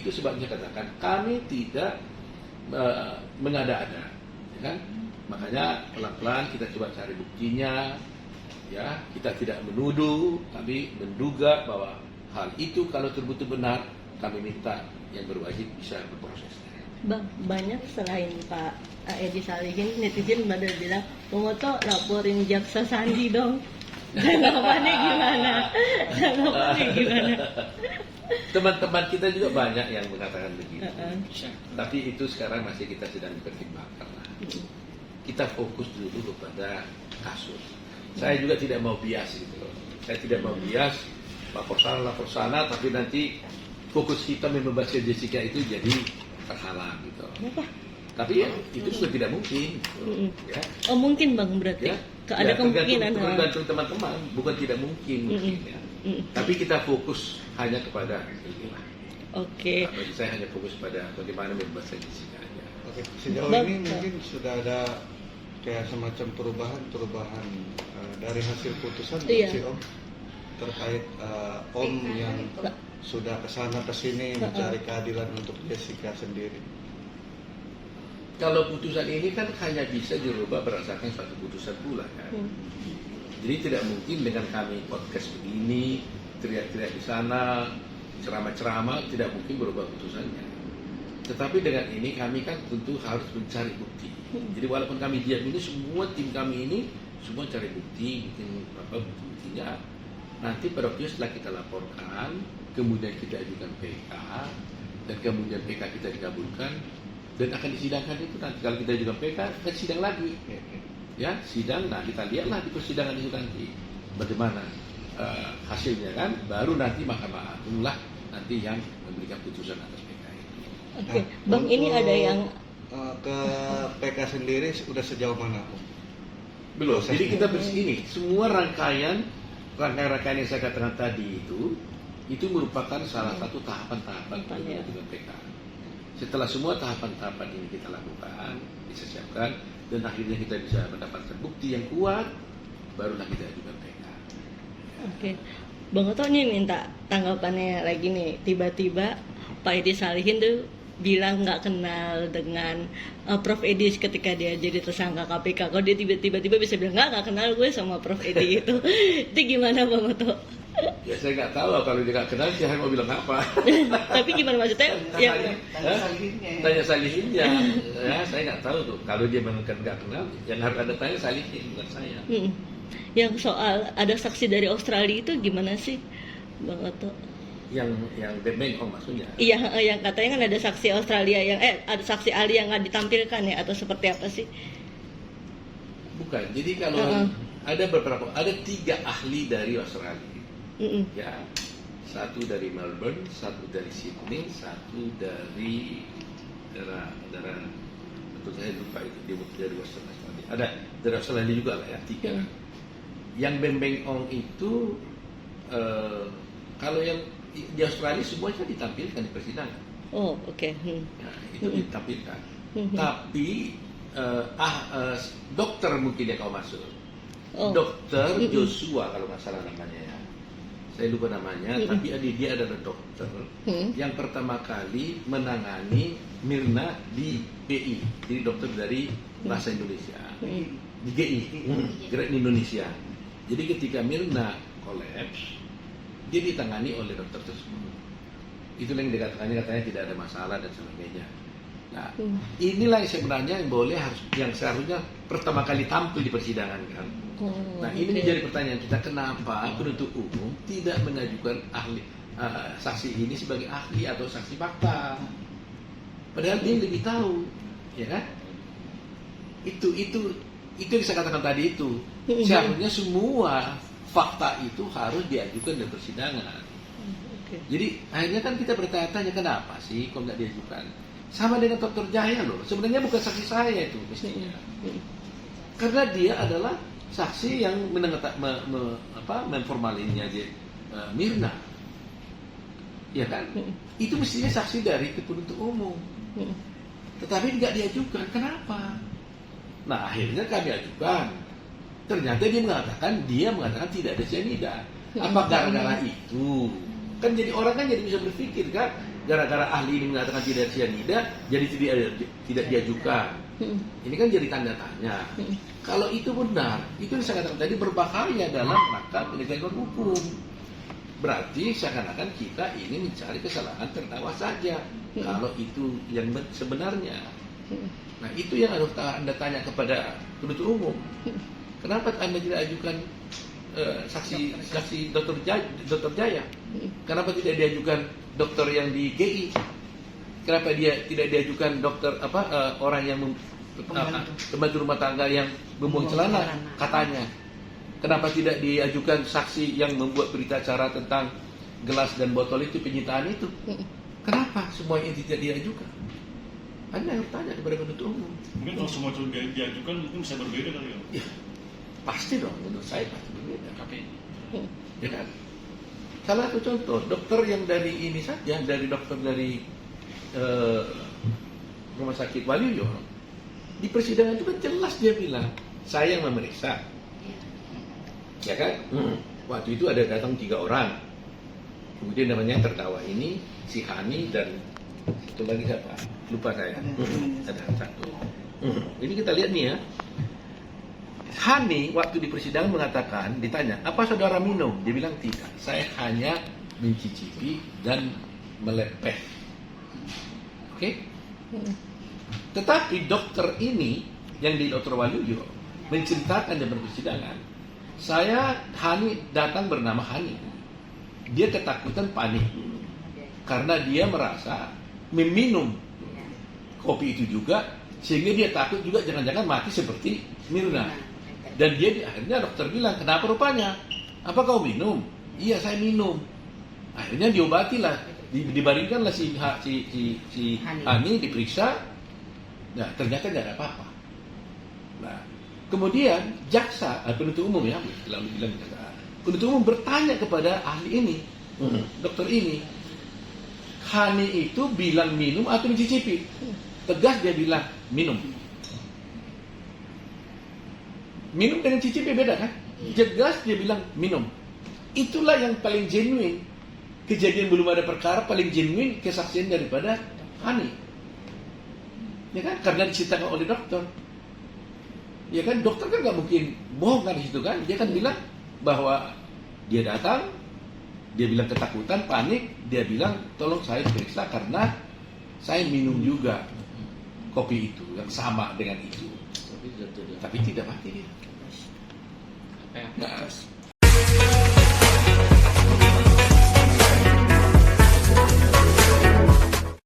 itu sebabnya katakan kami tidak mengada-ada, ya kan? Makanya pelan-pelan kita coba cari buktinya, ya. Kita tidak menuduh, tapi menduga bahwa hal itu kalau terbukti benar, kami minta yang berwajib bisa berproses. Bang, banyak selain Pak Edi Salihin, netizen pada bilang, Momoto laporin Jaksa Sandi dong. Tanggapannya gimana? Teman-teman kita juga banyak yang mengatakan begitu. Tapi itu sekarang masih kita sedang dipertimbangkan. Kita fokus dulu kepada kasus. Saya juga tidak mau bias gitu loh. Saya tidak mau bias, lapor sana, tapi nanti fokus kita membebaskan Jessica itu jadi terhalang gitu. Tapi ya, itu sudah tidak mungkin. Ya. Oh mungkin Bang berarti? Ya. Ada kemungkinan. Tergantung teman-teman, bukan tidak mungkin. Ya. Tapi kita fokus hanya kepada inilah. Oke. Bagi saya hanya fokus pada bagaimana membebaskan Jessica aja. Oke. Sejauh ini mungkin sudah ada kayak semacam perubahan dari hasil putusan si Om terkait Om yang sudah kesana kesini mencari keadilan untuk Jessica sendiri. Kalau putusan ini kan hanya bisa dirubah berdasarkan suatu putusan pula kan. Jadi tidak mungkin dengan kami podcast begini, teriak-teriak di sana, ceramah-ceramah, tidak mungkin berubah putusannya. Tetapi dengan ini kami kan tentu harus mencari bukti. Jadi walaupun kami diam ini, semua tim kami ini semua cari bukti, bikin apa buktinya. Nanti pada waktu setelah kita laporkan, kemudian kita ajukan PK, dan kemudian PK kita dikabulkan, dan akan disidangkan itu nanti kalau kita ajukan PK, akan sidang lagi. Ya, sidang, nah kita lihatlah di persidangan itu nanti bagaimana hasilnya kan, baru nanti Mahkamah Agung lah nanti yang memberikan putusan atas PK itu. Oke, Bang ini ada yang ke PK sendiri sudah sejauh mana? Belum. Jadi kita ini semua rangkaian yang saya katakan tadi itu merupakan salah satu tahapan-tahapan dengan PK. Setelah semua tahapan-tahapan ini kita lakukan, bisa siapkan, dan akhirnya kita bisa mendapatkan bukti yang kuat, barulah kita ajukan PK. Oke, Bang Oto nih minta tanggapannya lagi nih. Tiba-tiba Pak Edi Salihin tuh bilang nggak kenal dengan Prof Edi ketika dia jadi tersangka KPK. Kalau dia tiba-tiba bisa bilang nggak kenal gue sama Prof Edi itu gimana Bang Oto? Ya saya nggak tahu kalau dia nggak kenal saya mau bilang apa. Tapi gimana maksudnya? Tanya Salihinnya. Ya saya nggak tahu tuh. Kalau dia nggak kenal, yang harus ada tanya Salihin bukan saya. Yang soal ada saksi dari Australia itu gimana sih, Bang Oto? Yang Beng Ong maksudnya? Iya, yang katanya kan ada saksi Australia yang ada saksi ahli yang nggak ditampilkan ya, atau seperti apa sih? Bukan. Jadi kalau ada 3 ahli dari Australia. Ya, satu dari Melbourne, satu dari Sydney, satu dari daerah betul saya lupa itu dia dari Australia. Ada dari Australia juga lah ya 3. Yang Beng Ong itu kalau yang di Australia semuanya ditampilkan di persidangan. Oh oke. Nah, itu ditampilkan. Tapi dokter mungkin ya kau masuk. Dokter Joshua kalau nggak salah namanya ya. Saya lupa namanya, tapi dia adalah dokter yang pertama kali menangani Mirna di BI, jadi dokter dari bahasa Indonesia di GI, Gerak Indonesia. Jadi ketika Mirna kolaps, dia ditangani oleh dokter tersebut. Itu yang dikatakannya katanya tidak ada masalah dan sebagainya. Nah, inilah yang sebenarnya yang seharusnya pertama kali tampil di persidangan kan. Nah, ini menjadi pertanyaan kita, kenapa penuntut umum tidak mengajukan saksi ini sebagai ahli atau saksi fakta? Padahal dia lebih tahu, ya kan? Itu yang saya katakan tadi itu. Seharusnya semua fakta itu harus diajukan dalam persidangan. Jadi akhirnya kan kita bertanya-tanya kenapa sih kok nggak diajukan? Sama dengan Dr. Jaya loh. Sebenarnya bukan saksi saya itu mestinya. Karena dia adalah saksi yang memformalinnya Mirna. Ya kan? Itu mestinya saksi dari penuntut umum. Tetapi nggak diajukan. Kenapa? Nah, akhirnya kami ajukan. Ternyata dia mengatakan tidak ada cyanida. Apa gara-gara itu? Kan jadi orang kan jadi bisa berpikir kan, gara-gara ahli ini mengatakan tidak cyanida, jadi tidak diajukan. Ini kan jadi tanda tanya. Kalau itu benar, itu yang saya katakan tadi berbahaya dalam rangka penegakan hukum. Berarti seakan-akan kita ini mencari kesalahan terdakwa saja. Kalau itu yang sebenarnya. Nah, itu yang harus Anda tanya kepada penuntut umum. Kenapa Anda tidak ajukan saksi Dr. Jaya? Kenapa tidak diajukan dokter yang di GI? Kenapa dia tidak diajukan dokter orang yang pembantu rumah tangga yang membuang celana katanya? Kenapa tidak diajukan saksi yang membuat berita acara tentang gelas dan botol itu, penyitaan itu? Kenapa semua ini tidak diajukan? Anda harus tanya kepada penuntut umum. Mungkin kalau semua itu diajukan mungkin bisa berbeda kali ya? Ya, pasti dong, menurut saya pasti berbeda. Ya kan? Salah satu contoh, dokter yang dari ini saja, dari dokter dari Rumah Sakit Waluyo, di persidangan itu kan jelas dia bilang, saya yang memeriksa. Ya kan? Waktu itu ada datang 3 orang. Kemudian namanya terdakwa ini, si Hani dan satu lagi siapa? Lupa saya. Ada satu. Ini kita lihat nih ya. Hani waktu di persidangan mengatakan, ditanya, apa saudara minum? Dia bilang tidak. Saya hanya mencicipi dan melepeh. Oke? Tetapi dokter ini yang di Dr. Waluyo menceritakan di persidangan, Hani datang bernama Hani. Dia ketakutan, panik karena dia merasa meminum kopi itu juga, sehingga dia takut juga jangan-jangan mati seperti Mirna. Dan dia akhirnya dokter bilang, kenapa rupanya? Apa kau minum? Iya, saya minum. Akhirnya diobatilah, dibaringkanlah si Hani diperiksa. Nah, ternyata tidak ada apa-apa. Nah, kemudian jaksa, penuntut umum ya, lalu bilang penuntut umum bertanya kepada ahli ini, dokter ini, Hani itu bilang minum atau mencicipi? Tegas dia bilang minum. Minum dengan cicipi beda kan? Tegas dia bilang minum. Itulah yang paling genuine. Kejadian belum ada perkara, paling genuine kesaksian daripada Hani. Ya kan? Karena diceritakan oleh dokter. Ya kan, dokter kan nggak mungkin bohong kan di situ kan? Dia kan bilang bahwa dia datang, dia bilang ketakutan, panik, dia bilang tolong saya periksa karena saya minum juga kopi itu yang sama dengan itu. Tapi tidak mati dia. Nah,